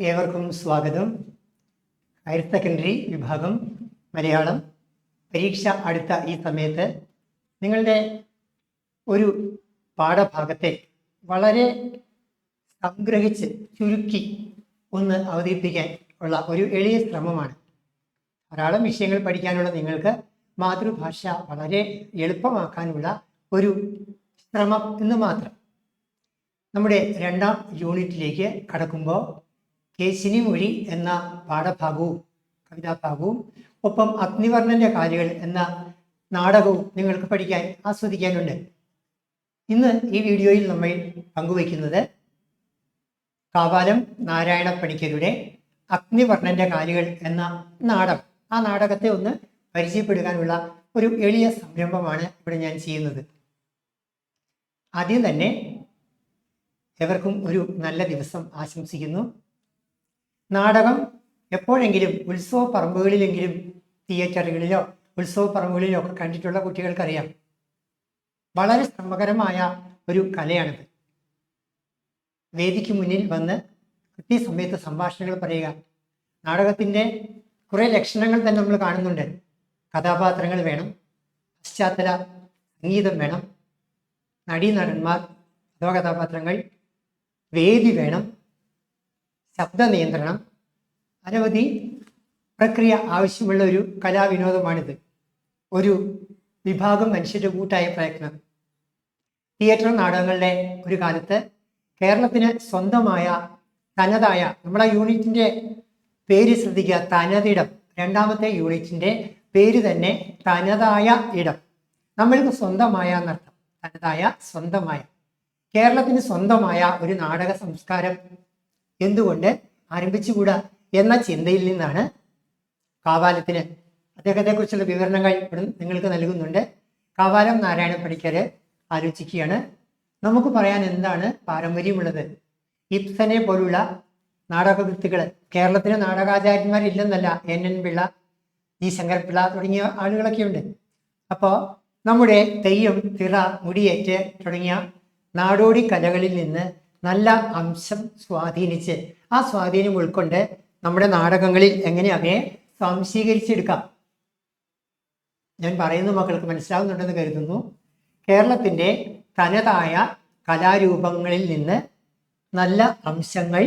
ഏവർക്കും സ്വാഗതം. Higher secondary വിഭാഗം മലയാളം പരീക്ഷ അടുത്ത ഈ സമയത്ത് നിങ്ങളുടെ ഒരു പാഠഭാഗത്തെ വളരെ സംഗ്രഹിച്ച് ചുരുക്കി ഒന്ന് അവതരിപ്പിക്കാൻ ഉള്ള ഒരു എളിയ ശ്രമമാണ്. ധാരാളം വിഷയങ്ങൾ പഠിക്കാനുള്ള നിങ്ങൾക്ക് മാതൃഭാഷ വളരെ എളുപ്പമാക്കാനുള്ള ഒരു ശ്രമം എന്ന് മാത്രം. നമ്മുടെ രണ്ടാം യൂണിറ്റിലേക്ക് കടക്കുമ്പോൾ കേശിനി മൊഴി എന്ന പാഠഭാഗവും കവിതാഭാഗവും ഒപ്പം അഗ്നിവർണ്ണന്റെ കാലുകൾ എന്ന നാടകവും നിങ്ങൾക്ക് പഠിക്കാൻ ആസ്വദിക്കാനുണ്ട്. ഇന്ന് ഈ വീഡിയോയിൽ നമ്മൾ പങ്കുവയ്ക്കുന്നത് കാവാലം നാരായണ പണിക്കരുടെ അഗ്നിവർണ്ണന്റെ കാലുകൾ എന്ന നാടകം. ആ നാടകത്തെ ഒന്ന് പരിചയപ്പെടുത്താനുള്ള ഒരു എളിയ സംരംഭമാണ് ഇവിടെ ഞാൻ ചെയ്യുന്നത്. ആദ്യം തന്നെ എവർക്കും ഒരു നല്ല ദിവസം ആശംസിക്കുന്നു. നാടകം എപ്പോഴെങ്കിലും ഉത്സവ പറമ്പുകളിലെങ്കിലും തിയേറ്ററുകളിലോ ഉത്സവ പറമ്പുകളിലോ ഒക്കെ കണ്ടിട്ടുള്ള കുട്ടികൾക്കറിയാം, വളരെ ശ്രമകരമായ ഒരു കലയാണിത്. വേദിക്ക് മുന്നിൽ വന്ന് കൃത്യസമയത്ത് സംഭാഷണങ്ങൾ പറയുക. നാടകത്തിൻ്റെ കുറേ ലക്ഷണങ്ങൾ തന്നെ നമ്മൾ കാണുന്നുണ്ട്. കഥാപാത്രങ്ങൾ വേണം, പശ്ചാത്തല സംഗീതം വേണം, നടീനടന്മാർ അഥവാ കഥാപാത്രങ്ങൾ, വേദി വേണം, ശബ്ദ നിയന്ത്രണം, അനവധി പ്രക്രിയ ആവശ്യമുള്ള ഒരു കലാവിനോദമാണിത്. ഒരു വിഭാഗം മനുഷ്യരുടെ കൂട്ടായ പ്രയത്നം. തിയേറ്റർ നാടകങ്ങളുടെ ഒരു കാലത്ത് കേരളത്തിന് സ്വന്തമായ തനതായ, നമ്മളെ യൂണിറ്റിൻ്റെ പേര് ശ്രദ്ധിക്കുക, തനതിടം. രണ്ടാമത്തെ യൂണിറ്റിൻ്റെ പേര് തന്നെ തനതായ ഇടം. നമ്മൾക്ക് സ്വന്തമായ എന്നർത്ഥം. തനതായ, സ്വന്തമായ. കേരളത്തിന് സ്വന്തമായ ഒരു നാടക സംസ്കാരം എന്തുകൊണ്ട് ആരംഭിച്ചുകൂടാ എന്ന ചിന്തയിൽ നിന്നാണ് കാവാലത്തിന് അദ്ദേഹത്തെക്കുറിച്ചുള്ള വിവരണങ്ങൾ നിങ്ങൾക്ക് നൽകുന്നുണ്ട്. കാവാലം നാരായണ പണിക്കർ ആലോചിക്കുകയാണ്, നമുക്ക് പറയാൻ എന്താണ് പാരമ്പര്യമുള്ളത്? ഇബ്സനെ പോലുള്ള നാടകകൃത്തുകൾ, കേരളത്തിന് നാടകാചാര്യന്മാരില്ലെന്നല്ല, NN പിള്ള, ജി ശങ്കരപിള്ള തുടങ്ങിയ ആളുകളൊക്കെ ഉണ്ട്. അപ്പോൾ നമ്മുടെ തെയ്യം, തിറ, മുടിയേറ്റ് തുടങ്ങിയ നാടോടി കലകളിൽ നിന്ന് നല്ല അംശം സ്വാധീനിച്ച് ആ സ്വാധീനം ഉൾക്കൊണ്ട് നമ്മുടെ നാടകങ്ങളിൽ എങ്ങനെ അവയെ സ്വാംശീകരിച്ചെടുക്കാം. ഞാൻ പറയുന്ന മക്കൾക്ക് മനസ്സിലാവുന്നുണ്ടെന്ന് കരുതുന്നു. കേരളത്തിൻ്റെ തനതായ കലാരൂപങ്ങളിൽ നിന്ന് നല്ല അംശങ്ങൾ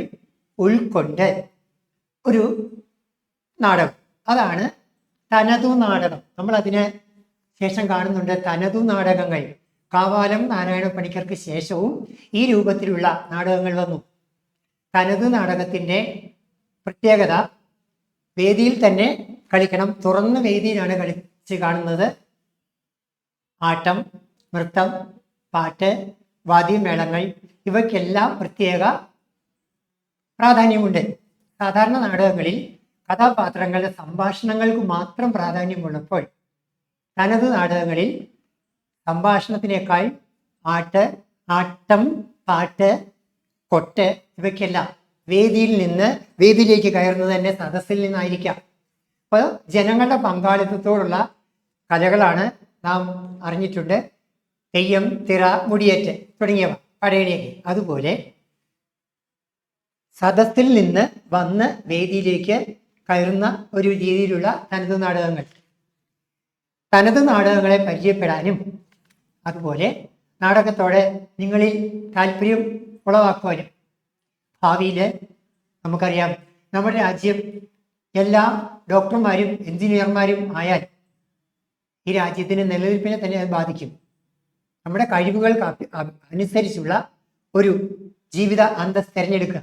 ഉൾക്കൊണ്ട് ഒരു നാടകം, അതാണ് തനതു നാടകം. നമ്മൾ അതിന് ശേഷം കാണുന്നുണ്ട് തനതു നാടകങ്ങൾ. കാവാലം നാരായണ പണിക്കർക്ക് ശേഷവും ഈ രൂപത്തിലുള്ള നാടകങ്ങൾ വന്നു. തനതു നാടകത്തിൻ്റെ പ്രത്യേകത, വേദിയിൽ തന്നെ കളിക്കണം, തുറന്ന വേദിയിലാണ് കളിച്ച് കാണുന്നത്. ആട്ടം, നൃത്തം, പാട്ട്, വാദ്യമേളങ്ങൾ ഇവയ്ക്കെല്ലാം പ്രത്യേക പ്രാധാന്യമുണ്ട്. സാധാരണ നാടകങ്ങളിൽ കഥാപാത്രങ്ങളുടെ സംഭാഷണങ്ങൾക്ക് മാത്രം പ്രാധാന്യമുള്ളപ്പോൾ തനതു നാടകങ്ങളിൽ സംഭാഷണത്തിനേക്കാൾ ആട്ടം, പാട്ട്, കൊട്ട് ഇവയ്ക്കെല്ലാം വേദിയിലേക്ക് കയറുന്നത് തന്നെ സദസ്സിൽ നിന്നായിരിക്കാം. അപ്പോൾ ജനങ്ങളുടെ പങ്കാളിത്തത്തോടുള്ള കലകളാണ് നാം അറിഞ്ഞിട്ടുണ്ട്. തെയ്യം, തിറ, മുടിയേറ്റ് തുടങ്ങിയവ, പടയണിയൊക്കെ. അതുപോലെ സദസ്സിൽ നിന്ന് വന്ന് വേദിയിലേക്ക് കയറുന്ന ഒരു രീതിയിലുള്ള തനതു നാടകങ്ങൾ. തനതു നാടകങ്ങളെ പരിചയപ്പെടാനും അതുപോലെ നാടകത്തോടെ നിങ്ങളിൽ താല്പര്യം ഉളവാക്കുവാനും. ഭാവിയിൽ നമുക്കറിയാം, നമ്മുടെ രാജ്യം എല്ലാ ഡോക്ടർമാരും എഞ്ചിനീയർമാരും ആയാൽ ഈ രാജ്യത്തിൻ്റെ നിലനിൽപ്പിനെ തന്നെ അത് ബാധിക്കും. നമ്മുടെ കഴിവുകൾക്ക് അനുസരിച്ചുള്ള ഒരു ജീവിത അന്തസ്സ് തിരഞ്ഞെടുക്കുക.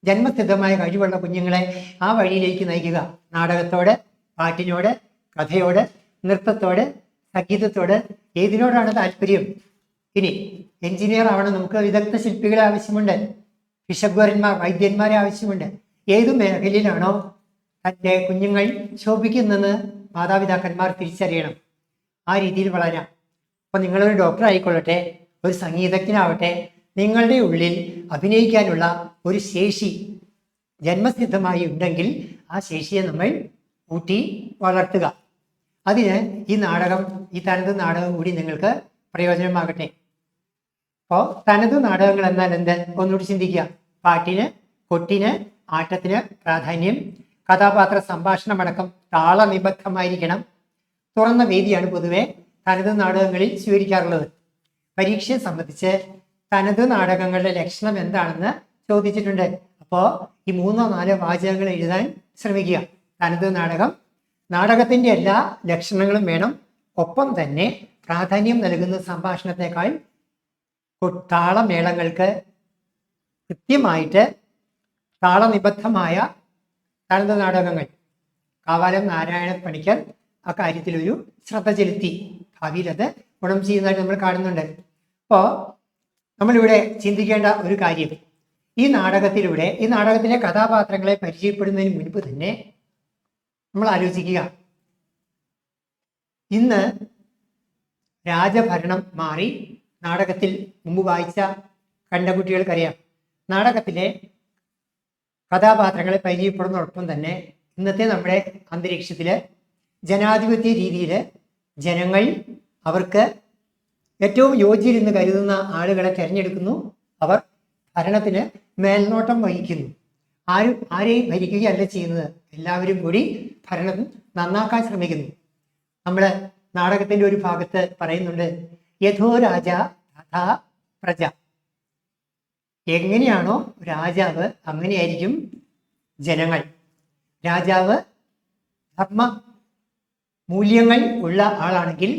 ജന്മസിദ്ധമായ കഴിവുള്ള കുഞ്ഞുങ്ങളെ ആ വഴിയിലേക്ക് നയിക്കുക. നാടകത്തോട്, പാട്ടിനോട്, കഥയോട്, നൃത്തത്തോട്, സംഗീതത്തോട് ഏതിനോടാണ് താല്പര്യം? ഇനി എഞ്ചിനീയർ ആവണം, നമുക്ക് വിദഗ്ധ ശില്പികളെ ആവശ്യമുണ്ട്, ഭിഷഗ്വരന്മാർ, വൈദ്യന്മാരെ ആവശ്യമുണ്ട്. ഏതു മേഖലയിലാണോ തൻ്റെ കുഞ്ഞുങ്ങൾ ശോഭിക്കുന്നതെന്ന് മാതാപിതാക്കന്മാർ തിരിച്ചറിയണം. ആ രീതിയിൽ വളരാം. അപ്പോൾ നിങ്ങളൊരു ഡോക്ടർ ആയിക്കൊള്ളട്ടെ, ഒരു സംഗീതജ്ഞനാവട്ടെ, നിങ്ങളുടെ ഉള്ളിൽ അഭിനയിക്കാനുള്ള ഒരു ശേഷി ജന്മസിദ്ധമായി ഉണ്ടെങ്കിൽ ആ ശേഷിയെ നമ്മൾ ഊട്ടി വളർത്തുക. അതിന് ഈ തനതു നാടകം കൂടി നിങ്ങൾക്ക് പ്രയോജനമാകട്ടെ. അപ്പോൾ തനതു നാടകങ്ങൾ എന്നാൽ എന്ത്? ഒന്നുകൂടി ചിന്തിക്കുക. പാട്ടിന്, കൊട്ടിന്, ആട്ടത്തിന് പ്രാധാന്യം, കഥാപാത്ര സംഭാഷണമടക്കം താളനിബദ്ധമായിരിക്കണം. തുറന്ന വേദിയാണ് പൊതുവെ തനത് നാടകങ്ങളിൽ സ്വീകരിക്കാറുള്ളത്. പരീക്ഷയെ സംബന്ധിച്ച് തനത് നാടകങ്ങളുടെ ലക്ഷണം എന്താണെന്ന് ചോദിച്ചിട്ടുണ്ട്. അപ്പോൾ ഈ 3-4 വാചകങ്ങൾ എഴുതാൻ ശ്രമിക്കുക. തനത് നാടകം, നാടകത്തിന്റെ എല്ലാ ലക്ഷണങ്ങളും വേണം. ഒപ്പം തന്നെ പ്രാധാന്യം നൽകുന്ന സംഭാഷണത്തെക്കാൾ താളമേളങ്ങൾക്ക് കൃത്യമായിട്ട് താളനിബദ്ധമായ തനത് നാടകങ്ങൾ. കാവാലം നാരായണ പണിക്കർ ആ കാര്യത്തിലൊരു ശ്രദ്ധ ചെലുത്തി. ഭാവിയിൽ അത് ഗുണം ചെയ്യുന്നതായിട്ട് നമ്മൾ കാണുന്നുണ്ട്. അപ്പോൾ നമ്മളിവിടെ ചിന്തിക്കേണ്ട ഒരു കാര്യം, ഈ നാടകത്തിലെ കഥാപാത്രങ്ങളെ പരിചയപ്പെടുന്നതിന് മുൻപ് തന്നെ നമ്മൾ ആലോചിക്കുക, ഇന്ന് രാജഭരണം മാറി നാടകത്തിൽ മുമ്പ് വായിച്ച കണ്ട കുട്ടികൾക്കറിയാം, നാടകത്തിലെ കഥാപാത്രങ്ങളെ പരിചയപ്പെടുന്നതോടൊപ്പം തന്നെ ഇന്നത്തെ നമ്മുടെ അന്തരീക്ഷത്തിൽ ജനാധിപത്യ രീതിയിൽ ജനങ്ങൾ അവർക്ക് ഏറ്റവും യോഗ്യരെന്ന് കരുതുന്ന ആളുകളെ തിരഞ്ഞെടുക്കുന്നു. അവർ ഭരണത്തിന് മേൽനോട്ടം വഹിക്കുന്നു. ആരെയും ഭരിക്കുകയല്ല ചെയ്യുന്നത്, എല്ലാവരും കൂടി ഭരണം നന്നാക്കാൻ ശ്രമിക്കുന്നു. നമ്മൾ നാടകത്തിന്റെ ഒരു ഭാഗത്ത് പറയുന്നുണ്ട്, യഥോ രാജ തഥാ പ്രജ. എങ്ങനെയാണോ രാജാവ് അങ്ങനെയായിരിക്കും ജനങ്ങൾ. രാജാവ് ധർമ്മ മൂല്യങ്ങൾ ഉള്ള ആളാണെങ്കിൽ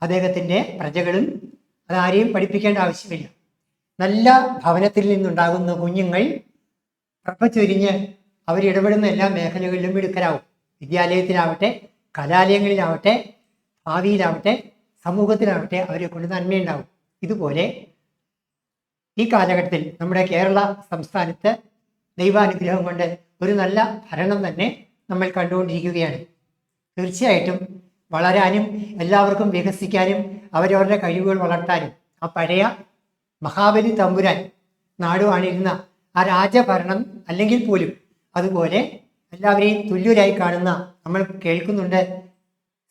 അദ്ദേഹത്തിൻ്റെ പ്രജകളും അതാരെയും പഠിപ്പിക്കേണ്ട ആവശ്യമില്ല. നല്ല ഭവനത്തിൽ നിന്നുണ്ടാകുന്ന കുഞ്ഞുങ്ങൾ പ്രഭ ചൊരിഞ്ഞ് അവരിടപെടുന്ന എല്ലാ മേഖലകളിലും മിടുക്കരാകും. വിദ്യാലയത്തിലാവട്ടെ, കലാലയങ്ങളിലാവട്ടെ, ഭാവിയിലാവട്ടെ, സമൂഹത്തിലാവട്ടെ അവരെ കൊണ്ട് നന്മയുണ്ടാവും. ഇതുപോലെ ഈ കാലഘട്ടത്തിൽ നമ്മുടെ കേരള സംസ്ഥാനത്ത് ദൈവാനുഗ്രഹം കൊണ്ട് ഒരു നല്ല ഭരണം തന്നെ നമ്മൾ കണ്ടുകൊണ്ടിരിക്കുകയാണ്. തീർച്ചയായിട്ടും വളരാനും എല്ലാവർക്കും വികസിക്കാനും അവരവരുടെ കഴിവുകൾ വളർത്താനും ആ പഴയ മഹാബലി തമ്പുരാൻ നാടുവാണിരുന്ന ആ രാജഭരണം അല്ലെങ്കിൽ പോലും അതുപോലെ എല്ലാവരെയും തുല്യരായി കാണുന്ന നമ്മൾ കേൾക്കുന്നുണ്ട്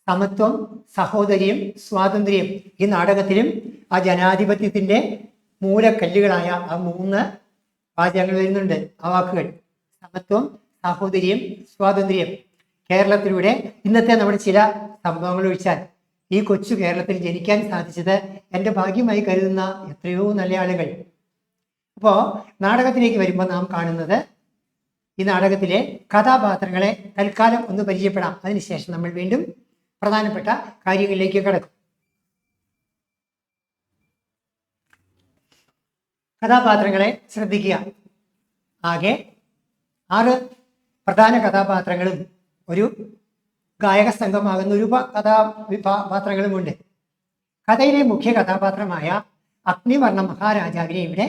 സമത്വം, സഹോദര്യം, സ്വാതന്ത്ര്യം. ഈ നാടകത്തിലും ആ ജനാധിപത്യത്തിൻ്റെ മൂലക്കല്ലുകളായ ആ 3 വാചകങ്ങൾ വരുന്നുണ്ട്. ആ വാക്കുകൾ സമത്വം, സാഹോദര്യം, സ്വാതന്ത്ര്യം. കേരളത്തിലൂടെ ഇന്നത്തെ നമ്മുടെ ചില സംഭവങ്ങൾ ഒഴിച്ചാൽ ഈ കൊച്ചു കേരളത്തിൽ ജനിക്കാൻ സാധിച്ചത് എൻ്റെ ഭാഗ്യമായി കരുതുന്ന എത്രയോ നല്ല ആളുകൾ. അപ്പോൾ നാടകത്തിലേക്ക് വരുമ്പോൾ നാം കാണുന്നത് ഈ നാടകത്തിലെ കഥാപാത്രങ്ങളെ തൽക്കാലം ഒന്ന് പരിചയപ്പെടാം. അതിനുശേഷം നമ്മൾ വീണ്ടും പ്രധാനപ്പെട്ട കാര്യങ്ങളിലേക്ക് കടക്കും. കഥാപാത്രങ്ങളെ ശ്രദ്ധിക്കുക. ആകെ 6 പ്രധാന കഥാപാത്രങ്ങളും ഒരു ഗായക സംഘമാകുന്ന ഒരു കഥാപാത്രങ്ങളുമുണ്ട്. കഥയിലെ മുഖ്യ കഥാപാത്രമായ അഗ്നിവർണ്ണ മഹാരാജാവിനെ ഇവിടെ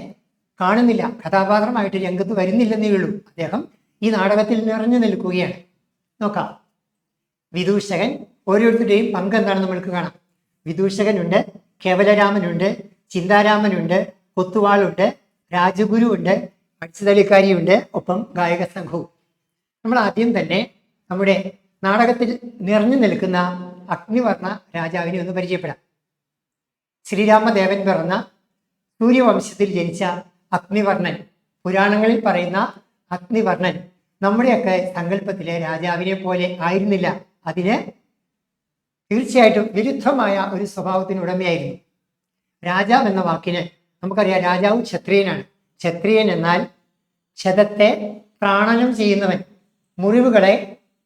കാണുന്നില്ല. കഥാപാത്രമായിട്ട് രംഗത്ത് വരുന്നില്ലെന്നേ ഉള്ളൂ. അദ്ദേഹം ഈ നാടകത്തിൽ നിറഞ്ഞു നിൽക്കുകയാണ്. നോക്കാം. വിദൂഷകൻ, ഓരോരുത്തരുടെയും പങ്ക് എന്താണെന്ന് നമ്മൾക്ക് കാണാം. വിദൂഷകനുണ്ട്, കേവലരാമനുണ്ട്, ചിന്താരാമനുണ്ട്, കൊത്തുവാളുണ്ട്, രാജഗുരു ഉണ്ട്, അടിച്ചുതലിക്കാരിയുണ്ട്, ഒപ്പം ഗായക സംഘവും. നമ്മൾ ആദ്യം തന്നെ നമ്മുടെ നാടകത്തിൽ നിറഞ്ഞു നിൽക്കുന്ന അഗ്നിവർണ്ണ രാജാവിനെ ഒന്ന് പരിചയപ്പെടാം. ശ്രീരാമദേവൻ പിറന്ന സൂര്യവംശത്തിൽ ജനിച്ച അഗ്നിവർണ്ണൻ, പുരാണങ്ങളിൽ പറയുന്ന അഗ്നിവർണ്ണൻ നമ്മുടെയൊക്കെ സങ്കല്പത്തിലെ രാജാവിനെ പോലെ ആയിരുന്നില്ല. അതിന് തീർച്ചയായിട്ടും വിരുദ്ധമായ ഒരു സ്വഭാവത്തിനുടമയായിരുന്നു. രാജാവ് എന്ന വാക്കിന് നമുക്കറിയാം, രാജാവ് ക്ഷത്രിയനാണ്. ക്ഷത്രിയൻ എന്നാൽ ക്ഷതത്തെ പ്രാണനം ചെയ്യുന്നവൻ, മുറിവുകളെ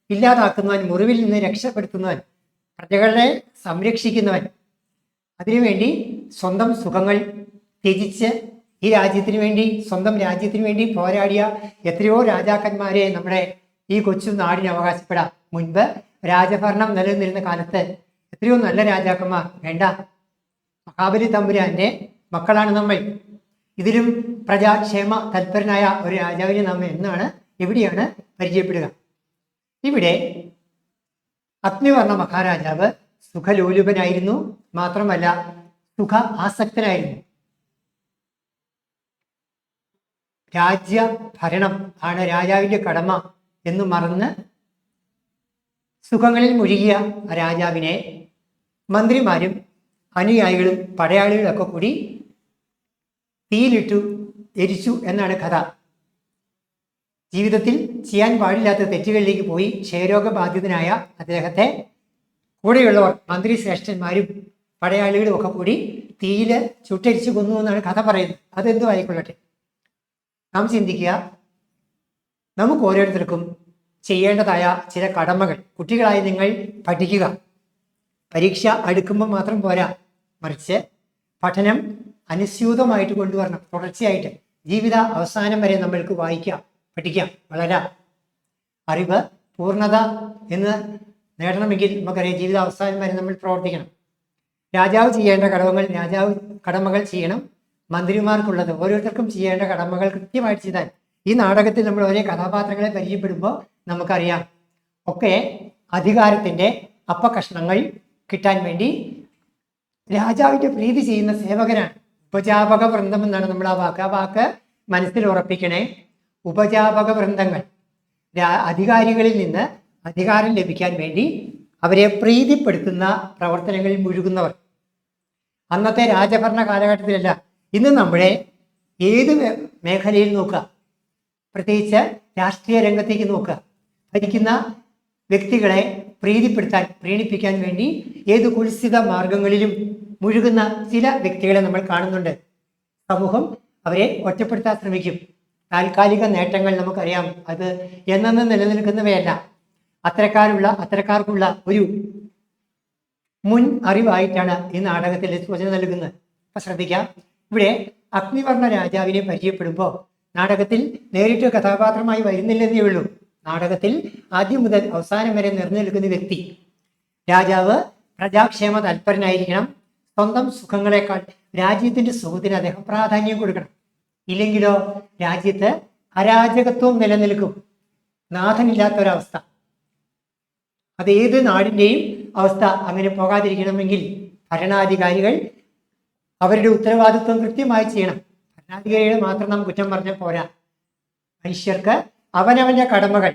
ഇല്ലാതാക്കുന്നവൻ, മുറിവിൽ നിന്ന് രക്ഷപ്പെടുത്തുന്നവൻ, പ്രജകളെ സംരക്ഷിക്കുന്നവൻ. അതിനുവേണ്ടി സ്വന്തം സുഖങ്ങൾ ത്യജിച്ച് ഈ രാജ്യത്തിന് വേണ്ടി, സ്വന്തം രാജ്യത്തിന് വേണ്ടി പോരാടിയ എത്രയോ രാജാക്കന്മാരെ നമ്മുടെ ഈ കൊച്ചു നാടിന് അവകാശപ്പെടാം. മുൻപ് രാജഭരണം നിലനിന്നിരുന്ന കാലത്ത് എത്രയോ നല്ല രാജാക്കന്മാർ. വേണ്ട, മഹാബലി തമ്പുരാന്റെ മക്കളാണ് നമ്മൾ. ഇതിലും പ്രജാക്ഷേമ തൽപരനായ ഒരു രാജാവിനെ നാം എവിടെയാണ് പരിചയപ്പെടുക? ഇവിടെ അഗ്നിവർണ്ണ മഹാരാജാവ് സുഖലോലുപനായിരുന്നു. മാത്രമല്ല സുഖ ആസക്തനായിരുന്നു. രാജ്യഭരണം ആണ് രാജാവിൻ്റെ കടമ എന്ന് മറന്ന് സുഖങ്ങളിൽ മുഴുകിയ രാജാവിനെ മന്ത്രിമാരും അനുയായികളും പടയാളികളൊക്കെ കൂടി തീയിലിട്ടു എരിച്ചു എന്നാണ് കഥ. ജീവിതത്തിൽ ചെയ്യാൻ പാടില്ലാത്ത തെറ്റുകളിലേക്ക് പോയി ക്ഷയരോഗബാധിതനായ അദ്ദേഹത്തെ കൂടെയുള്ളവർ മന്ത്രി ശ്രേഷ്ഠന്മാരും പടയാളികളും ഒക്കെ കൂടി തീയിൽ ചുട്ടരിച്ചു കൊന്നു എന്നാണ് കഥ പറയുന്നത്. അതെന്തും ആയിക്കൊള്ളട്ടെ, നാം ചിന്തിക്കുക, നമുക്ക് ഓരോരുത്തർക്കും ചെയ്യേണ്ടതായ ചില കടമകൾ. കുട്ടികളായി നിങ്ങൾ പഠിക്കുക. പരീക്ഷ അടുക്കുമ്പോൾ മാത്രം പോരാ, മറിച്ച് പഠനം അനുസ്യൂതമായിട്ട് കൊണ്ടുവരണം. തുടർച്ചയായിട്ട് ജീവിത അവസാനം വരെ നമ്മൾക്ക് വായിക്കാം, പഠിക്കാം, വളരാം. അറിവ് പൂർണ്ണത എന്ന് നേടണമെങ്കിൽ നമുക്കറിയാം ജീവിത അവസാനം വരെ നമ്മൾ പ്രവർത്തിക്കണം. രാജാവ് ചെയ്യേണ്ട കടമകൾ ചെയ്യണം. മന്ത്രിമാർക്കുള്ളത് ഓരോരുത്തർക്കും ചെയ്യേണ്ട കടമകൾ കൃത്യമായിട്ട് ചെയ്താൽ, ഈ നാടകത്തിൽ നമ്മൾ ഒരേ കഥാപാത്രങ്ങളെ പരിചയപ്പെടുമ്പോൾ നമുക്കറിയാം ഒക്കെ അധികാരത്തിൻ്റെ അപ്പകഷ്ണങ്ങൾ കിട്ടാൻ വേണ്ടി രാജാവിൻ്റെ പ്രീതി ചെയ്യുന്ന സേവകനാണ്. ഉപജാപക വൃന്ദം എന്നാണ് നമ്മൾ ആ വാക്ക് മനസ്സിൽ ഉറപ്പിക്കണേ. ഉപജാപക വൃന്ദങ്ങൾ അധികാരികളിൽ നിന്ന് അധികാരം ലഭിക്കാൻ വേണ്ടി അവരെ പ്രീതിപ്പെടുത്തുന്ന പ്രവർത്തനങ്ങളിൽ മുഴുകുന്നവർ. അന്നത്തെ രാജഭരണ കാലഘട്ടത്തിലല്ല, ഇന്ന് നമ്മുടെ ഏത് മേഖലയിൽ നോക്കുക, പ്രത്യേകിച്ച് രാഷ്ട്രീയ രംഗത്തേക്ക് നോക്കുക, ഭരിക്കുന്ന വ്യക്തികളെ പ്രീണിപ്പിക്കാൻ വേണ്ടി ഏത് കുൽസിത മാർഗങ്ങളിലും മുഴുകുന്ന ചില വ്യക്തികളെ നമ്മൾ കാണുന്നുണ്ട്. സമൂഹം അവരെ ഒറ്റപ്പെടുത്താൻ ശ്രമിക്കും. താൽക്കാലിക നേട്ടങ്ങൾ നമുക്കറിയാം, അത് എന്നെന്നും നിലനിൽക്കുന്നവയല്ല. അത്തരക്കാർക്കുള്ള ഒരു മുൻ അറിവായിട്ടാണ് ഈ നാടകത്തിൽ സൂചന നൽകുന്നത്. അപ്പൊ ശ്രദ്ധിക്കാം, ഇവിടെ അഗ്നിവർണ്ണ രാജാവിനെ പരിചയപ്പെടുമ്പോൾ നാടകത്തിൽ നേരിട്ട് കഥാപാത്രമായി വരുന്നില്ലെന്നേ ഉള്ളൂ. നാടകത്തിൽ ആദ്യം മുതൽ അവസാനം വരെ നിറഞ്ഞു നിൽക്കുന്ന വ്യക്തി. രാജാവ് പ്രജാക്ഷേമ തൽപരനായിരിക്കണം. സ്വന്തം സുഖങ്ങളെക്കാൾ രാജ്യത്തിന്റെ സുഖത്തിന് അദ്ദേഹം പ്രാധാന്യം കൊടുക്കണം. ഇല്ലെങ്കിലോ രാജ്യത്ത് അരാജകത്വം നിലനിൽക്കും, നാഥനില്ലാത്തൊരവസ്ഥ. അത് ഏത് നാടിൻ്റെയും അവസ്ഥ. അങ്ങനെ പോകാതിരിക്കണമെങ്കിൽ ഭരണാധികാരികൾ അവരുടെ ഉത്തരവാദിത്വം കൃത്യമായി ചെയ്യണം. ഭരണാധികാരികളെ മാത്രം നാം കുറ്റം പറഞ്ഞാൽ പോരാ. മനുഷ്യർക്ക് അവനവൻ്റെ കടമകൾ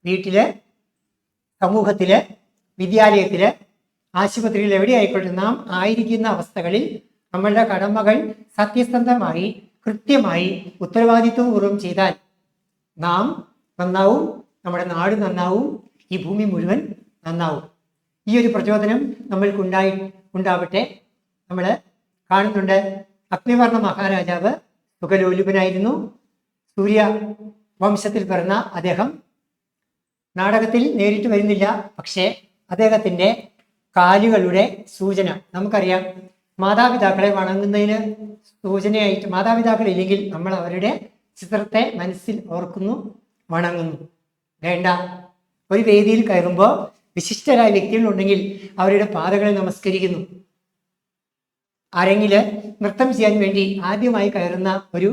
വീട്ടില്, സമൂഹത്തില്, വിദ്യാലയത്തില്, ആശുപത്രിയിൽ എവിടെയായിക്കോട്ടെ നാം ആയിരിക്കുന്ന അവസ്ഥകളിൽ നമ്മളുടെ കടമകൾ സത്യസന്ധമായി കൃത്യമായി ഉത്തരവാദിത്വപൂർവ്വം ചെയ്താൽ നാം നന്നാവും, നമ്മുടെ നാട് നന്നാവും, ഈ ഭൂമി മുഴുവൻ നന്നാവും. ഈ ഒരു പ്രചോദനം ഉണ്ടാവട്ടെ. നമ്മൾ കാണുന്നുണ്ട്, അഗ്നിവർണ്ണ മഹാരാജാവ് സുഖലോലുപനായിരുന്നു. സൂര്യ വംശത്തിൽ പിറന്ന അദ്ദേഹം നാടകത്തിൽ നേരിട്ട് വരുന്നില്ല. പക്ഷേ അദ്ദേഹത്തിൻ്റെ കാലുകളുടെ സൂചന നമുക്കറിയാം. മാതാപിതാക്കളെ വണങ്ങുന്നതിന് സൂചനയായിട്ട്, മാതാപിതാക്കൾ ഇല്ലെങ്കിൽ നമ്മൾ അവരുടെ ചിത്രത്തെ മനസ്സിൽ ഓർക്കുന്നു, വണങ്ങുന്നു. വേണ്ട, ഒരു വേദിയിൽ കയറുമ്പോൾ വിശിഷ്ടരായ വ്യക്തികളുണ്ടെങ്കിൽ അവരുടെ പാദങ്ങളെ നമസ്കരിക്കുന്നു. അരങ്ങില് നൃത്തം ചെയ്യാൻ വേണ്ടി ആദ്യമായി കയറുന്ന ഒരു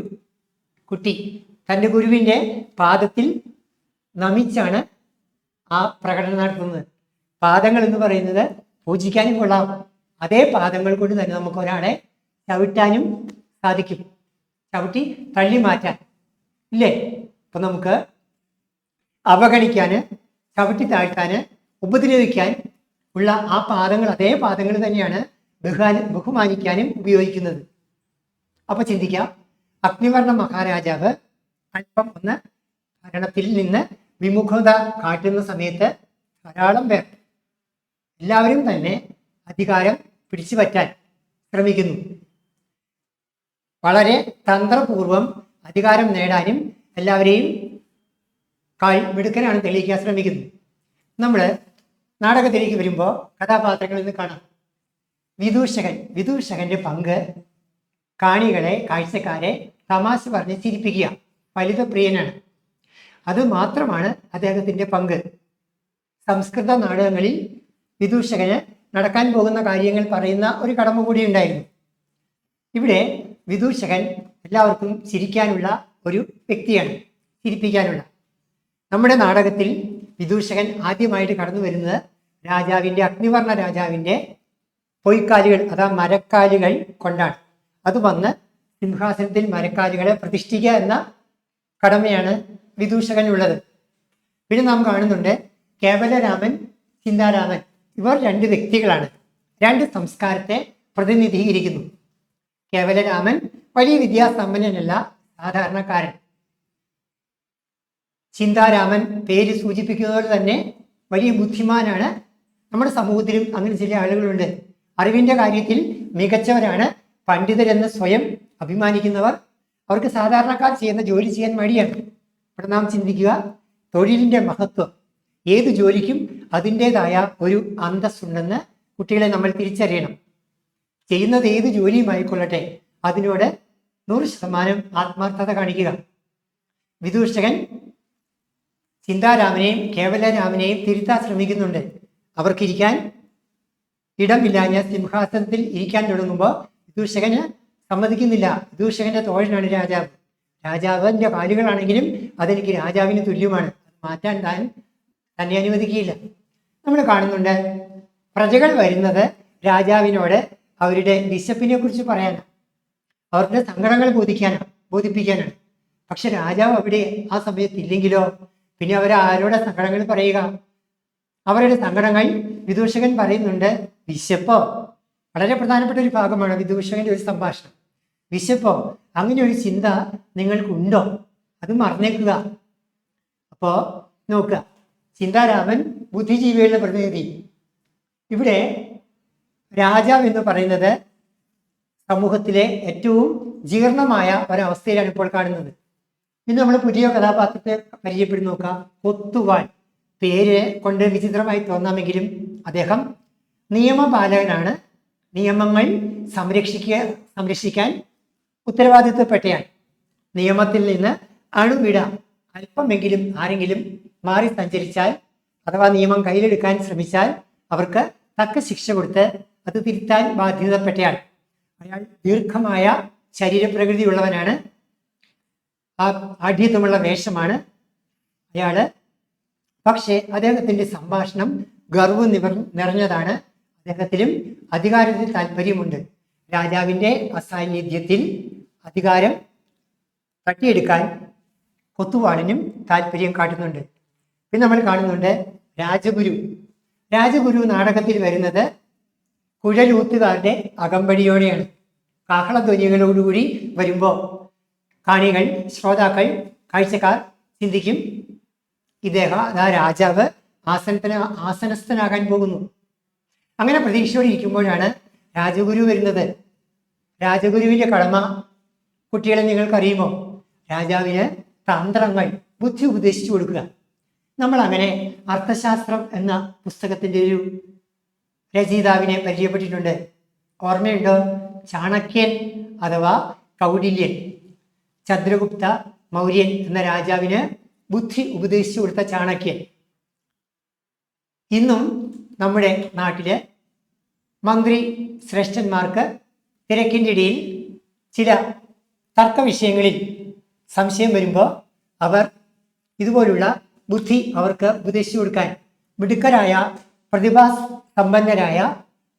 കുട്ടി തൻ്റെ ഗുരുവിൻ്റെ പാദത്തിൽ നമിച്ചാണ് ആ പ്രകടനം നടത്തുന്നത്. പാദങ്ങൾ എന്ന് പറയുന്നത് പൂജിക്കാനും കൊള്ളാം. അതേ പാദങ്ങൾ കൊണ്ട് തന്നെ നമുക്ക് ഒരാളെ ചവിട്ടാനും സാധിക്കും, ചവിട്ടി തള്ളി മാറ്റാൻ ഇല്ലേ. അപ്പൊ നമുക്ക് അവഗണിക്കാന്, ചവിട്ടി താഴ്ത്താന്, ഉപദ്രവിക്കാൻ ഉള്ള ആ പാദങ്ങൾ, അതേ പാദങ്ങൾ തന്നെയാണ് ബഹുമാനിക്കാനും ഉപയോഗിക്കുന്നത്. അപ്പൊ ചിന്തിക്കാം, അഗ്നിവർണ്ണ മഹാരാജാവ് അല്പം ഒന്ന് ഭരണത്തിൽ നിന്ന് വിമുഖത കാട്ടുന്ന സമയത്ത് ധാരാളം പേർ എല്ലാവരും തന്നെ അധികാരം പിടിച്ചു പറ്റാൻ ശ്രമിക്കുന്നു. വളരെ തന്ത്രപൂർവം അധികാരം നേടാനും എല്ലാവരെയും മിടുക്കനാണ് തെളിയിക്കാൻ ശ്രമിക്കുന്നു. നമ്മൾ നാടകത്തിലേക്ക് വരുമ്പോൾ കഥാപാത്രങ്ങളിൽ നിന്ന് കാണാം. വിദൂഷകന്റെ പങ്ക് കാഴ്ചക്കാരെ തമാശ പറഞ്ഞ് ചിരിപ്പിക്കുക. ഫലിതപ്രിയനാണ്. അത് മാത്രമാണ് അദ്ദേഹത്തിൻ്റെ പങ്ക്. സംസ്കൃത നാടകങ്ങളിൽ വിദൂഷകന് നടക്കാൻ പോകുന്ന കാര്യങ്ങൾ പറയുന്ന ഒരു കടമ കൂടി ഉണ്ടായിരുന്നു. ഇവിടെ വിദൂഷകൻ എല്ലാവർക്കും ചിരിക്കാനുള്ള ഒരു വ്യക്തിയാണ്, ചിരിപ്പിക്കാനുള്ള. നമ്മുടെ നാടകത്തിൽ വിദൂഷകൻ ആദ്യമായിട്ട് കടന്നു വരുന്നത് അഗ്നിവർണ്ണ രാജാവിൻ്റെ പൊയ്ക്കാലുകൾ, അതാ മരക്കാലുകൾ കൊണ്ടാണ്. അത് വന്ന് സിംഹാസനത്തിൽ മരക്കാലുകളെ പ്രതിഷ്ഠിക്കുക എന്ന കടമയാണ് വിദൂഷകനുള്ളത്. പിന്നെ നാം കാണുന്നുണ്ട് കേവലരാമൻ, ചിന്താരാമൻ. ഇവർ രണ്ട് വ്യക്തികളാണ്, രണ്ട് സംസ്കാരത്തെ പ്രതിനിധീകരിക്കുന്നു. കേവലരാമൻ വലിയ വിദ്യാസമ്പന്നനല്ല, സാധാരണക്കാരൻ. ചിന്താരാമൻ പേര് സൂചിപ്പിക്കുന്നത് പോലെ തന്നെ വലിയ ബുദ്ധിമാനാണ്. നമ്മുടെ സമൂഹത്തിലും അങ്ങനെ ചില ആളുകളുണ്ട്. അറിവിൻ്റെ കാര്യത്തിൽ മികച്ചവരാണ്, പണ്ഡിതരെന്ന് സ്വയം അഭിമാനിക്കുന്നവർ. അവർക്ക് സാധാരണക്കാർ ചെയ്യുന്ന ജോലി ചെയ്യാൻ മടിയാണ്. ഇവിടെ നാം ചിന്തിക്കുക, തൊഴിലിൻ്റെ മഹത്വം. ഏത് ജോലിക്കും അതിൻ്റെതായ ഒരു അന്തസ്സുണ്ടെന്ന് കുട്ടികളെ നമ്മൾ തിരിച്ചറിയണം. ചെയ്യുന്നത് ഏത് ജോലിയുമായിക്കൊള്ളട്ടെ, അതിനോട് 100% ആത്മാർത്ഥത കാണിക്കുക. വിദൂഷകൻ ചിന്താരാമനെയും കേവലരാമനെയും തിരുത്താൻ ശ്രമിക്കുന്നുണ്ട്. അവർക്കിരിക്കാൻ ഇടമില്ലാഞ്ഞ സിംഹാസനത്തിൽ ഇരിക്കാൻ തുടങ്ങുമ്പോൾ വിദൂഷകന് സമ്മതിക്കുന്നില്ല. വിദൂഷകന്റെ തോഴനാണ് രാജാവ്. രാജാവിൻ്റെ കാലുകളാണെങ്കിലും അതെനിക്ക് രാജാവിന് തുല്യമാണ്, മാറ്റാൻ തന്നെ അനുവദിക്കുകയില്ല. നമ്മൾ കാണുന്നുണ്ട്, പ്രജകൾ വരുന്നത് രാജാവിനോട് അവരുടെ വിശപ്പിനെ കുറിച്ച് പറയാനാണ്, അവരുടെ സങ്കടങ്ങൾ ബോധിപ്പിക്കാനാണ്. പക്ഷെ രാജാവ് അവിടെ ആ സമയത്തില്ലെങ്കിലോ പിന്നെ അവർ ആരോടെ സങ്കടങ്ങൾ പറയുക? അവരുടെ സങ്കടങ്ങൾ വിദൂഷകൻ പറയുന്നുണ്ട്. വിശപ്പോ? വളരെ പ്രധാനപ്പെട്ട ഒരു ഭാഗമാണ് വിദൂഷകന്റെ ഒരു സംഭാഷണം. വിശപ്പോ? അങ്ങനെ ഒരു ചിന്ത നിങ്ങൾക്കുണ്ടോ? അത് മറന്നേക്കുക. അപ്പോ നോക്കുക, ചിന്താരാമൻ ബുദ്ധിജീവികളുടെ പ്രതിനിധി. ഇവിടെ രാജാവ് എന്ന് പറയുന്നത് സമൂഹത്തിലെ ഏറ്റവും ജീർണമായ ഒരവസ്ഥയിലാണ് ഇപ്പോൾ കാണുന്നത്. ഇന്ന് നമ്മൾ പുതിയ കഥാപാത്രത്തെ പരിചയപ്പെടുത്തി നോക്കാം. കൊത്തുവാൾ. പേര് കൊണ്ട് വിചിത്രമായി തോന്നാമെങ്കിലും അദ്ദേഹം നിയമപാലകനാണ്. നിയമങ്ങൾ സംരക്ഷിക്കാൻ ഉത്തരവാദിത്വപ്പെട്ടയാൾ. നിയമത്തിൽ നിന്ന് അണുവിട അല്പമെങ്കിലും ആരെങ്കിലും മാറി സഞ്ചരിച്ചാൽ അഥവാ നിയമം കയ്യിലെടുക്കാൻ ശ്രമിച്ചാൽ അവർക്ക് തക്ക ശിക്ഷ കൊടുത്ത് അത് തിരുത്താൻ ബാധ്യതപ്പെട്ടയാൾ. അയാൾ ദീർഘമായ ശരീരപ്രകൃതിയുള്ളവനാണ്. ആഢ്യത്വമുള്ള വേഷമാണ് അയാള്. പക്ഷേ അദ്ദേഹത്തിന്റെ സംഭാഷണം ഗർവ് നിറഞ്ഞതാണ്. അദ്ദേഹത്തിലും അധികാരത്തിൽ താല്പര്യമുണ്ട്. രാജാവിൻ്റെ അസാന്നിധ്യത്തിൽ അധികാരം തട്ടിയെടുക്കാൻ കൊത്തുവാളിനും താല്പര്യം കാട്ടുന്നുണ്ട്. പിന്നെ നമ്മൾ കാണുന്നുണ്ട് രാജഗുരു നാടകത്തിൽ വരുന്നത് കുഴലൂത്തുകാരുടെ അകമ്പടിയോടെയാണ്. കാഹളധ്വനികളോടുകൂടി വരുമ്പോൾ കാണികൾ, ശ്രോതാക്കൾ, കാഴ്ചക്കാർ ചിന്തിക്കും, രാജാവ് ആസനസ്ഥനാകാൻ പോകുന്നു. അങ്ങനെ പ്രതീക്ഷയോടെ ഇരിക്കുമ്പോഴാണ് രാജഗുരു വരുന്നത്. രാജഗുരുവിൻ്റെ കടമ കുട്ടികളെ നിങ്ങൾക്കറിയുമോ? രാജാവിന് തന്ത്രങ്ങൾ, ബുദ്ധി ഉപദേശിച്ചു കൊടുക്കുക. നമ്മൾ അങ്ങനെ അർത്ഥശാസ്ത്രം എന്ന പുസ്തകത്തിൻ്റെ ഒരു രചയിതാവിനെ പരിചയപ്പെട്ടിട്ടുണ്ട്. ഓർമ്മയുണ്ടോ? ചാണക്യൻ അഥവാ കൗടില്യൻ, ചന്ദ്രഗുപ്ത മൗര്യൻ എന്ന രാജാവിന് ബുദ്ധി ഉപദേശിച്ചു കൊടുത്ത ചാണക്യൻ. ഇന്നും നമ്മുടെ നാട്ടിലെ മന്ത്രി ശ്രേഷ്ഠന്മാർക്ക് തിരക്കിൻ്റെ ഇടയിൽ ചില തർക്ക വിഷയങ്ങളിൽ സംശയം വരുമ്പോൾ അവർ ഇതുപോലുള്ള ബുദ്ധി അവർക്ക് ഉപദേശിച്ചു കൊടുക്കാൻ മിടുക്കരായ പ്രതിഭാസമ്പന്നരായ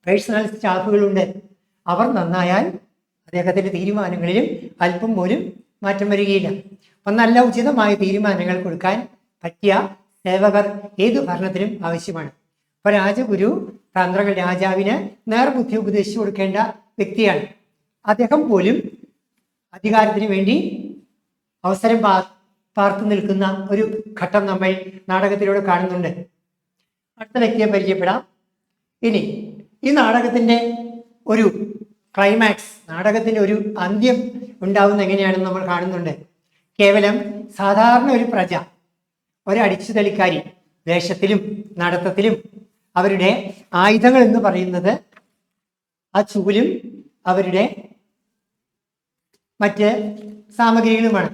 പേഴ്സണൽ സ്റ്റാഫുകളുണ്ട്. അവർ നന്നായാൽ അദ്ദേഹത്തിൻ്റെ തീരുമാനങ്ങളിലും അല്പം പോലും മാറ്റം വരികയില്ല. അപ്പം നല്ല ഉചിതമായ തീരുമാനങ്ങൾ കൊടുക്കാൻ പറ്റിയ സേവകർ ഏതു ഭരണത്തിലും ആവശ്യമാണ്. അപ്പോൾ രാജഗുരു രാജാവിന് നേർബുദ്ധി ഉപദേശിച്ചു കൊടുക്കേണ്ട വ്യക്തിയാണ്. അദ്ദേഹം പോലും അധികാരത്തിന് വേണ്ടി അവസരം പാർത്തു നിൽക്കുന്ന ഒരു ഘട്ടം നമ്മൾ നാടകത്തിലൂടെ കാണുന്നുണ്ട്. അടുത്ത വ്യക്തിയെ പരിചയപ്പെടാം. ഇനി ഈ നാടകത്തിൻ്റെ ഒരു ക്ലൈമാക്സ്, നാടകത്തിൻ്റെ ഒരു അന്ത്യം ഉണ്ടാവുന്ന എങ്ങനെയാണെന്ന് നമ്മൾ കാണുന്നുണ്ട്. കേവലം സാധാരണ ഒരു പ്രജ, ഒരടിച്ചുതളിക്കാരി, വേഷത്തിലും നടത്തത്തിലും അവരുടെ ആയുധങ്ങൾ എന്ന് പറയുന്നത് ആ ചൂലും അവരുടെ മറ്റ് സാമഗ്രികളുമാണ്.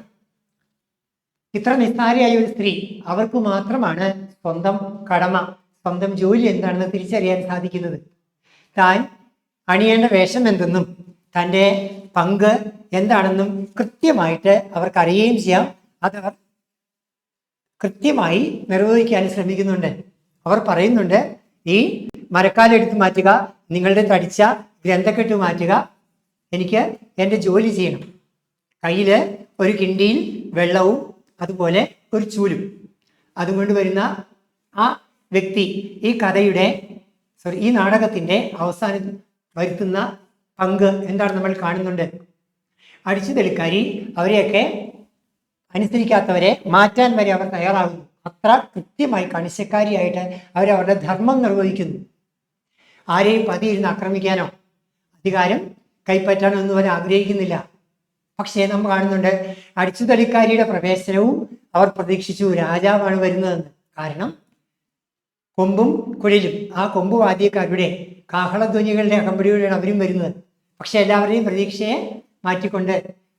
ഇത്ര നിസ്സാരയായ ഒരു സ്ത്രീ, അവർക്ക് മാത്രമാണ് സ്വന്തം കടമ, സ്വന്തം ജോലി എന്താണെന്ന് തിരിച്ചറിയാൻ സാധിക്കുന്നത്. താൻ അണിയേണ്ട വേഷം എന്തെന്നും തൻ്റെ പങ്ക് എന്താണെന്നും കൃത്യമായിട്ട് അവർക്കറിയുകയും ചെയ്യാം. അതവർ കൃത്യമായി നിർവഹിക്കാൻ ശ്രമിക്കുന്നുണ്ട്. അവർ പറയുന്നുണ്ട്, ഈ മരക്കാലെടുത്ത് മാറ്റുക, നിങ്ങളുടെ തടിച്ച ഗ്രന്ഥക്കെട്ട് മാറ്റുക, എനിക്ക് എൻ്റെ ജോലി ചെയ്യണം. കയ്യിൽ ഒരു കിണ്ടിയിൽ വെള്ളവും അതുപോലെ ഒരു ചൂലും അതുകൊണ്ട് വരുന്ന ആ വ്യക്തി ഈ നാടകത്തിൻ്റെ അവസാനം വരുത്തുന്ന പങ്ക് എന്താണ് നമ്മൾ കാണുന്നുണ്ട്. അടിച്ചുതെളിക്കാരി അവരെയൊക്കെ അനുസരിക്കാത്തവരെ മാറ്റാൻ വരെ അവർ തയ്യാറാകുന്നു. അത്ര കൃത്യമായി കണിശക്കാരിയായിട്ട് അവരവരുടെ ധർമ്മം നിർവഹിക്കുന്നു. ആരെയും പതിയിരുന്ന് ആക്രമിക്കാനോ അധികാരം കൈപ്പറ്റാനോ ഒന്നും അവർ ആഗ്രഹിക്കുന്നില്ല. പക്ഷേ നമ്മൾ കാണുന്നുണ്ട്, അടിച്ചുതളിക്കാരിയുടെ പ്രവേശനവും അവർ പ്രതീക്ഷിച്ചു രാജാവാണ് വരുന്നതെന്ന്. കാരണം കൊമ്പും കുഴലും ആ കൊമ്പ് വാദ്യക്കാരുടെ കാഹളധ്വനികളുടെ അകമ്പടിയോടെയാണ് അവരും വരുന്നത്. പക്ഷെ എല്ലാവരുടെയും പ്രതീക്ഷയെ മാറ്റിക്കൊണ്ട്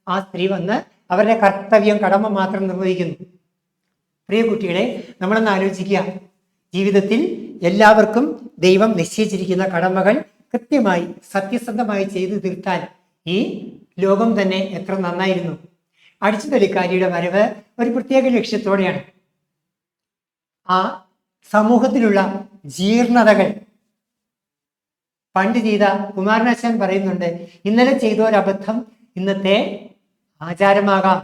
ആ സ്ത്രീ വന്ന് അവരുടെ കർത്തവ്യം, കടമ മാത്രം നിർവഹിക്കുന്നു. പ്രിയ കുട്ടികളെ, നമ്മളൊന്ന് ആലോചിക്കുക. ജീവിതത്തിൽ എല്ലാവർക്കും ദൈവം നിശ്ചയിച്ചിരിക്കുന്ന കടമകൾ കൃത്യമായി സത്യസന്ധമായി ചെയ്തു തീർത്താൽ ഈ ലോകം തന്നെ എത്ര നന്നായിരുന്നു. അടിച്ചുതളിക്കാരിയുടെ വരവ് ഒരു പ്രത്യേക ലക്ഷ്യത്തോടെയാണ്. ആ സമൂഹത്തിലുള്ള ജീർണതകൾ പണ്ട് ചെയ്ത കുമാരനാശാൻ പറയുന്നുണ്ട്, ഇന്നലെ ചെയ്ത ഒരബദ്ധം ഇന്നത്തെ ആചാരമാകാം,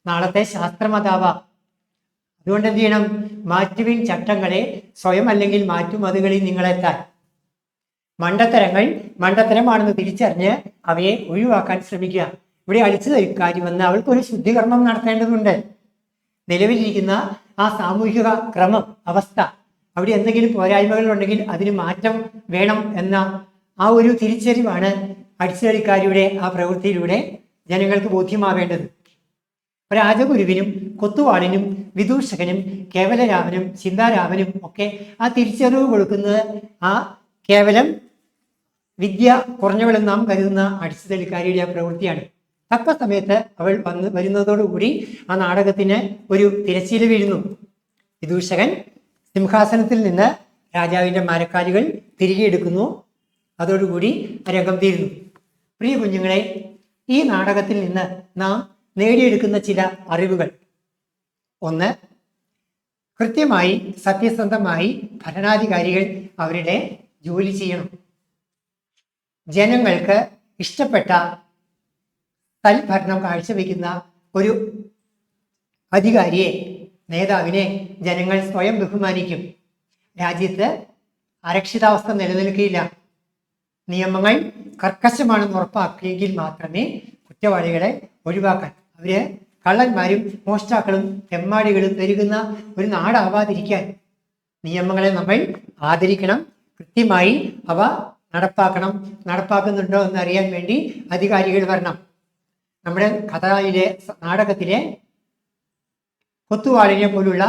നാളത്തെ ശാസ്ത്രമതാവാം. അതുകൊണ്ട് എന്ത് ചെയ്യണം? മാറ്റുവിൻ ചട്ടങ്ങളെ, സ്വയം അല്ലെങ്കിൽ മാറ്റുമതുകളിൽ നിങ്ങളെത്താൻ. മണ്ടത്തരങ്ങൾ മണ്ടത്തരമാണെന്ന് തിരിച്ചറിഞ്ഞ് അവയെ ഒഴിവാക്കാൻ ശ്രമിക്കുക. ഇവിടെ അടിച്ചുതളിക്കാരി വന്ന് അവൾക്കൊരു ശുദ്ധികർമ്മം നടത്തേണ്ടതുണ്ട്. നിലവിലിരിക്കുന്ന ആ സാമൂഹിക ക്രമം, അവസ്ഥ, അവിടെ എന്തെങ്കിലും പോരായ്മകൾ ഉണ്ടെങ്കിൽ അതിന് മാറ്റം വേണം എന്ന ആ ഒരു തിരിച്ചറിവാണ് അടിച്ചുതളിക്കാരിയുടെ ആ പ്രവൃത്തിയിലൂടെ ജനങ്ങൾക്ക് ബോധ്യമാവേണ്ടത്. രാജഗുരുവിനും കൊത്തുവാളിനും വിദൂഷകനും കേവലരാമനും ചിന്താരാമനും ഒക്കെ ആ തിരിച്ചറിവ് കൊടുക്കുന്നത് ആ കേവലം വിദ്യ കുറഞ്ഞവളെന്ന് നാം കരുതുന്ന അടിച്ചുതളിക്കാരിയുടെ ആ പ്രവൃത്തിയാണ്. തക്ക സമയത്ത് അവൾ വരുന്നതോടുകൂടി ആ നാടകത്തിന് ഒരു തിരശ്ശീല വീഴുന്നു. വിദൂഷകൻ സിംഹാസനത്തിൽ നിന്ന് രാജാവിൻ്റെ മരക്കാലുകൾ തിരികെ എടുക്കുന്നു. അതോടുകൂടി രംഗം തീരുന്നു. പ്രിയ കുഞ്ഞുങ്ങളെ, ഈ നാടകത്തിൽ നിന്ന് നാം നേടിയെടുക്കുന്ന ചില അറിവുകൾ: ഒന്ന്, കൃത്യമായി സത്യസന്ധമായി ഭരണാധികാരികൾ അവരുടെ ജോലി ചെയ്യണം. ജനങ്ങൾക്ക് ഇഷ്ടപ്പെട്ട സൽഭരണം കാഴ്ചവെക്കുന്ന ഒരു അധികാരിയെ, നേതാവിനെ ജനങ്ങൾ സ്വയം ബഹുമാനിക്കും. രാജ്യത്ത് അരക്ഷിതാവസ്ഥ നിലനിൽക്കുകയില്ല. നിയമങ്ങൾ കർക്കശമാണെന്ന് ഉറപ്പാക്കിയെങ്കിൽ മാത്രമേ കുറ്റവാളികളെ ഒഴിവാക്കാൻ, അവര് കള്ളന്മാരും മോഷ്ടാക്കളും തെമ്മാടികളും പെരുകുന്ന ഒരു നാടാവാതിരിക്കാൻ നിയമങ്ങളെ നമ്മൾ ആദരിക്കണം. കൃത്യമായി അവ നടപ്പാക്കുന്നുണ്ടോ എന്നറിയാൻ വേണ്ടി അധികാരികൾ വരണം. നമ്മുടെ കഥയിലെ, നാടകത്തിലെ കൊത്തുവാളിനെ പോലുള്ള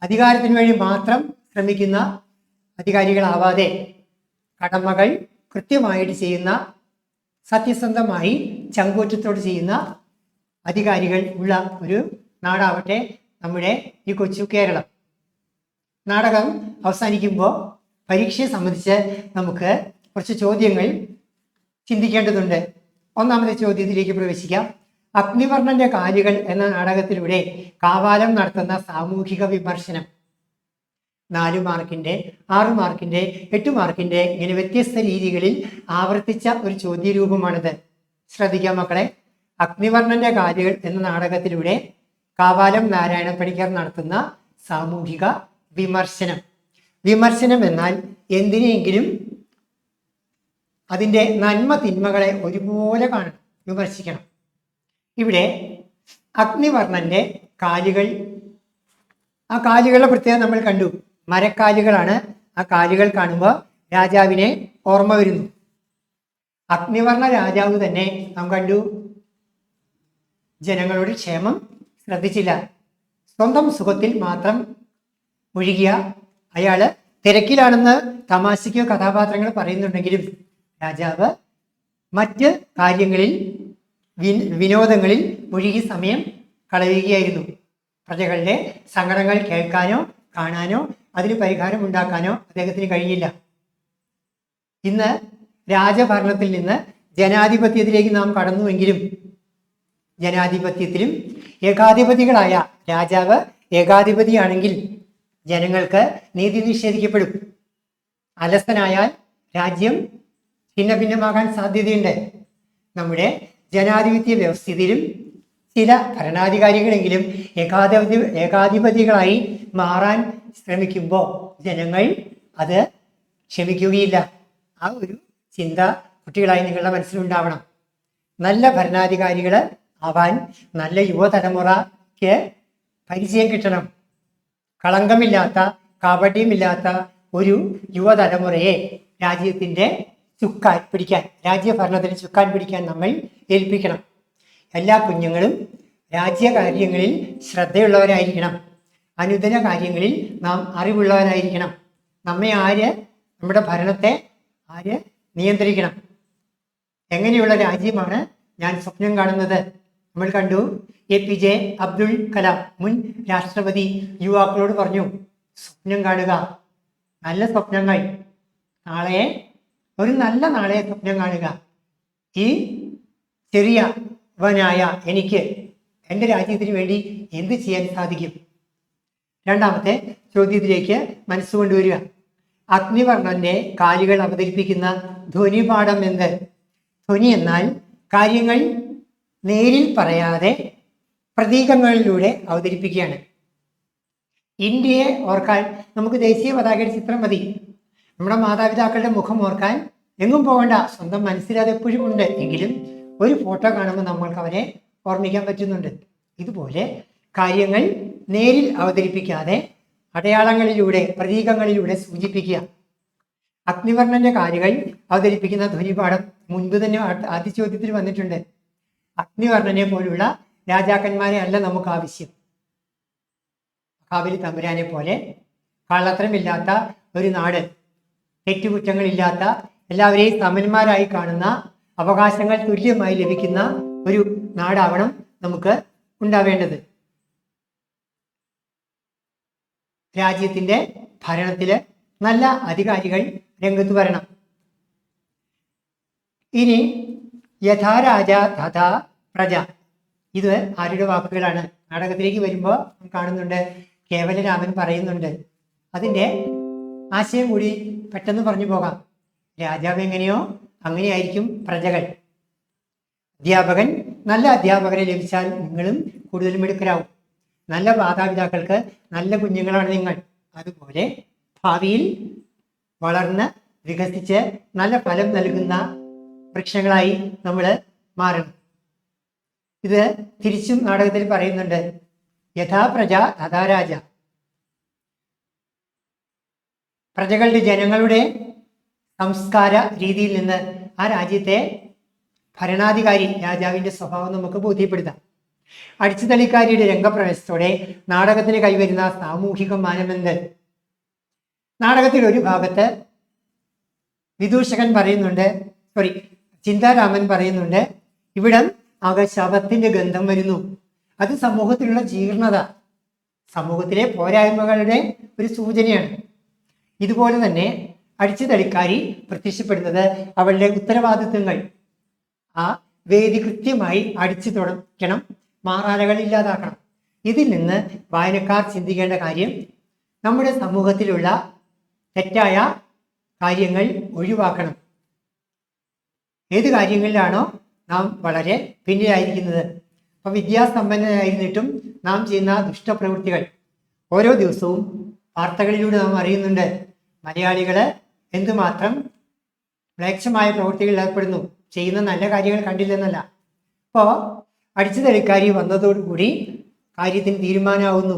അധികാരത്തിന് വേണ്ടി മാത്രം ശ്രമിക്കുന്ന അധികാരികളാവാതെ കടമകൾ കൃത്യമായിട്ട് ചെയ്യുന്ന, സത്യസന്ധമായി ചങ്കൂറ്റത്തോട് ചെയ്യുന്ന അധികാരികൾ ഉള്ള ഒരു നാടാവട്ടെ നമ്മുടെ ഈ കൊച്ചു കേരളം. നാടകം അവസാനിക്കുമ്പോൾ പരീക്ഷയെ സംബന്ധിച്ച് നമുക്ക് കുറച്ച് ചോദ്യങ്ങൾ ചിന്തിക്കേണ്ടതുണ്ട്. ഒന്നാമത്തെ ചോദ്യത്തിലേക്ക് പ്രവേശിക്കാം. അഗ്നിവർണ്ണന്റെ കാലുകൾ എന്ന നാടകത്തിലൂടെ കാവാലം നടത്തുന്ന സാമൂഹിക വിമർശനം 4 മാർക്കിന്റെ, 6 മാർക്കിന്റെ, 8 മാർക്കിന്റെ ഇങ്ങനെ വ്യത്യസ്ത രീതികളിൽ ആവർത്തിച്ച ഒരു ചോദ്യരൂപമാണിത്. ശ്രദ്ധിക്കാം മക്കളെ. അഗ്നിവർണ്ണന്റെ കാലുകൾ എന്ന നാടകത്തിലൂടെ കാവാലം നാരായണ പണിക്കർ നടത്തുന്ന സാമൂഹിക വിമർശനം. വിമർശനം എന്നാൽ എന്തിനെങ്കിലും അതിൻ്റെ നന്മ തിന്മകളെ ഒരുപോലെ കാണണം, വിമർശിക്കണം. ഇവിടെ അഗ്നിവർണ്ണന്റെ കാലുകൾ, ആ കാലുകളുടെ പ്രത്യേകത നമ്മൾ കണ്ടു. മരക്കാലുകളാണ്. ആ കാലുകൾ കാണുമ്പോൾ രാജാവിനെ ഓർമ്മ വരുന്നു. അഗ്നിവർണ്ണ രാജാവ് തന്നെ നാം കണ്ടു ജനങ്ങളുടെ ക്ഷേമം ശ്രദ്ധിച്ചില്ല. സ്വന്തം സുഖത്തിൽ മാത്രം മുഴുകിയ അയാള് തിരക്കിലാണെന്ന് തമാശയ്ക്കോ കഥാപാത്രങ്ങൾ പറയുന്നുണ്ടെങ്കിലും രാജാവ് മറ്റ് കാര്യങ്ങളിൽ, വിനോദങ്ങളിൽ മുഴുകി സമയം കളയുകയായിരുന്നു. പ്രജകളുടെ സങ്കടങ്ങൾ കേൾക്കാനോ കാണാനോ അതിന് പരിഹാരം ഉണ്ടാക്കാനോ അദ്ദേഹത്തിന് കഴിഞ്ഞില്ല. ഇന്ന് രാജഭരണത്തിൽ നിന്ന് ജനാധിപത്യത്തിലേക്ക് നാം കടന്നുവെങ്കിലും ജനാധിപത്യത്തിലും ഏകാധിപതികളായ രാജാവ് ഏകാധിപതിയാണെങ്കിൽ ജനങ്ങൾക്ക് നീതി നിഷേധിക്കപ്പെടും. അലസനായാൽ രാജ്യം ഭിന്ന ഭിന്നമാകാൻ സാധ്യതയുണ്ട്. നമ്മുടെ ജനാധിപത്യ വ്യവസ്ഥിതിയിലും ചില ഭരണാധികാരികളെങ്കിലും ഏകാധിപതികളായി മാറാൻ ശ്രമിക്കുമ്പോൾ ജനങ്ങൾ അത് ക്ഷമിക്കുകയില്ല. ആ ഒരു ചിന്ത കുട്ടികളായി നിങ്ങളുടെ മനസ്സിലുണ്ടാവണം. നല്ല ഭരണാധികാരികൾ ആവാൻ നല്ല യുവതലമുറയ്ക്ക് പരിചയം കിട്ടണം. കളങ്കമില്ലാത്ത കാപട്യമില്ലാത്ത ഒരു യുവതലമുറയെ രാജ്യത്തിൻ്റെ ചുക്കാൻ പിടിക്കാൻ, രാജ്യഭരണത്തിന് ചുക്കാൻ പിടിക്കാൻ നമ്മൾ ഏൽപ്പിക്കണം. എല്ലാ കുഞ്ഞുങ്ങളും രാജ്യകാര്യങ്ങളിൽ ശ്രദ്ധയുള്ളവരായിരിക്കണം. അനുദിന കാര്യങ്ങളിൽ നാം അറിവുള്ളവരായിരിക്കണം. നമ്മുടെ ഭരണത്തെ ആര് നിയന്ത്രിക്കണം? എങ്ങനെയുള്ള രാജ്യമാണ് ഞാൻ സ്വപ്നം കാണുന്നത്? നമ്മൾ കണ്ടു, APJ അബ്ദുൽ കലാം മുൻ രാഷ്ട്രപതി യുവാക്കളോട് പറഞ്ഞു, സ്വപ്നം കാണുക, നല്ല സ്വപ്നങ്ങൾ, ഒരു നല്ല നാളെ സ്വപ്നം കാണുക. ഈ ചെറിയവനായ എനിക്ക് എൻ്റെ രാജ്യത്തിന് വേണ്ടി എന്ത് ചെയ്യാൻ സാധിക്കും? രണ്ടാമത്തെ ചോദ്യത്തിലേക്ക് മനസ്സുകൊണ്ടുവരിക. അഗ്നിവർണ്ണന്റെ കാലുകൾ അവതരിപ്പിക്കുന്ന ധ്വനിപാഠം എന്ത്? ധ്വനി എന്നാൽ കാര്യങ്ങൾ നേരിൽ പറയാതെ പ്രതീകങ്ങളിലൂടെ അവതരിപ്പിക്കുകയാണ്. ഇന്ത്യയെ ഓർക്കാൻ നമുക്ക് ദേശീയ പതാകയുടെ ചിത്രം മതി. നമ്മുടെ മാതാപിതാക്കളുടെ മുഖം ഓർക്കാൻ എങ്ങും പോകണ്ട, സ്വന്തം മനസ്സിലത് എപ്പോഴും ഉണ്ട്. എങ്കിലും ഒരു ഫോട്ടോ കാണുമ്പോൾ നമ്മൾക്ക് അവരെ ഓർമ്മിക്കാൻ പറ്റുന്നുണ്ട്. ഇതുപോലെ കാര്യങ്ങൾ നേരിൽ അവതരിപ്പിക്കാതെ അടയാളങ്ങളിലൂടെ, പ്രതീകങ്ങളിലൂടെ സൂചിപ്പിക്കുക. അഗ്നിവർണ്ണന്റെ കാലുകൾ അവതരിപ്പിക്കുന്ന ധ്വനിപാഠം മുൻപ് തന്നെ ആദ്യ ചോദ്യത്തിൽ വന്നിട്ടുണ്ട്. അഗ്നിവർണ്ണനെ പോലുള്ള രാജാക്കന്മാരെ അല്ല നമുക്ക് ആവശ്യം. കാബലി തമ്പുരാനെ പോലെ കള്ളത്തരമില്ലാത്ത ഒരു നാട്, തെറ്റുകുറ്റങ്ങളില്ലാത്ത, എല്ലാവരെയും സമന്മാരായി കാണുന്ന, അവകാശങ്ങൾ തുല്യമായി ലഭിക്കുന്ന ഒരു നാടാവണം നമുക്ക് ഉണ്ടാവേണ്ടത്. രാജ്യത്തിൻ്റെ ഭരണത്തിൽ നല്ല അധികാരികൾ രംഗത്ത് വരണം. ഇനി യഥാരാജ തഥാ പ്രജ, ഇത് ആരുടെ വാക്കുകളാണ്? നാടകത്തിലേക്ക് വരുമ്പോൾ കാണുന്നുണ്ട്, കേവലരാമൻ പറയുന്നുണ്ട്. അതിൻ്റെ ആശയം കൂടി പെട്ടെന്ന് പറഞ്ഞു പോകാം. രാജാവ് എങ്ങനെയോ അങ്ങനെയായിരിക്കും പ്രജകൾ. അധ്യാപകൻ നല്ല അധ്യാപകരെ ലഭിച്ചാൽ നിങ്ങളും കൂടുതൽ മിടുക്കരാവും. നല്ല മാതാപിതാക്കൾക്ക് നല്ല കുഞ്ഞുങ്ങളാണ് നിങ്ങൾ. അതുപോലെ ഭാവിയിൽ വളർന്ന് വികസിച്ച് നല്ല ഫലം നൽകുന്ന വൃക്ഷങ്ങളായി നമ്മൾ മാറണം. ഇത് തിരിച്ചും നാടകത്തിൽ പറയുന്നുണ്ട്, യഥാ പ്രജ തഥാ രാജ. പ്രജകളുടെ, ജനങ്ങളുടെ സംസ്കാര രീതിയിൽ നിന്ന് ആ രാജ്യത്തെ ഭരണാധികാരി, രാജാവിൻ്റെ സ്വഭാവം നമുക്ക് ബോധ്യപ്പെടുത്താം. അടിച്ചുതളിക്കാരിയുടെ രംഗപ്രവേശത്തോടെ നാടകത്തിന് കൈവരുന്ന സാമൂഹിക മാനമെന്ത്? നാടകത്തിൽ ഒരു ഭാഗത്ത് വിദൂഷകൻ പറയുന്നുണ്ട്, ചിന്താരാമൻ പറയുന്നുണ്ട്, ഇവിടം ആകെ ശവത്തിന്റെ ഗന്ധം വരുന്നു. അത് സമൂഹത്തിലുള്ള ജീർണത, സമൂഹത്തിലെ പോരായ്മകളുടെ ഒരു സൂചനയാണ്. ഇതുപോലെ തന്നെ അടിച്ചുതളിക്കാരി പ്രത്യക്ഷപ്പെടുന്നത് അവളുടെ ഉത്തരവാദിത്വങ്ങൾ, ആ വേദി കൃത്യമായി അടിച്ചു തുടയ്ക്കണം, മാറാലകൾ ഇല്ലാതാക്കണം. ഇതിൽ നിന്ന് വായനക്കാർ ചിന്തിക്കേണ്ട കാര്യം, നമ്മുടെ സമൂഹത്തിലുള്ള തെറ്റായ കാര്യങ്ങൾ ഒഴിവാക്കണം. ഏത് കാര്യങ്ങളിലാണോ നാം വളരെ പിന്നിലായിരിക്കുന്നത്, അപ്പോൾ വിദ്യാസമ്പന്നരായിരുന്നിട്ടും നാം ചെയ്യുന്ന ദുഷ്ടപ്രവൃത്തികൾ ഓരോ ദിവസവും വാർത്തകളിലൂടെ നാം അറിയുന്നുണ്ട്. മലയാളികൾ എന്തുമാത്രം മ്ലേച്ഛമായ പ്രവൃത്തികളിൽ ഏർപ്പെടുന്നു, ചെയ്യുന്ന നല്ല കാര്യങ്ങൾ കണ്ടില്ലെന്നല്ല. അപ്പോൾ അടിച്ചുതളിക്കാരി വന്നതോടുകൂടി കാര്യത്തിന് തീരുമാനമാവുന്നു.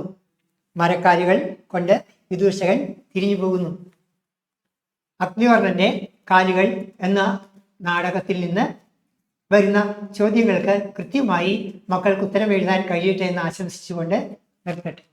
മരക്കാലുകൾ കൊണ്ട് വിദൂഷകൻ തിരിഞ്ഞു പോകുന്നു. അഗ്നിവർണ്ണന്റെ കാലുകൾ എന്ന നാടകത്തിൽ നിന്ന് വരുന്ന ചോദ്യങ്ങൾക്ക് കൃത്യമായി മക്കൾക്ക് ഉത്തരം എഴുതാൻ കഴിയട്ടെ എന്ന് ആശംസിച്ചുകൊണ്ട് നിർത്തട്ടെ.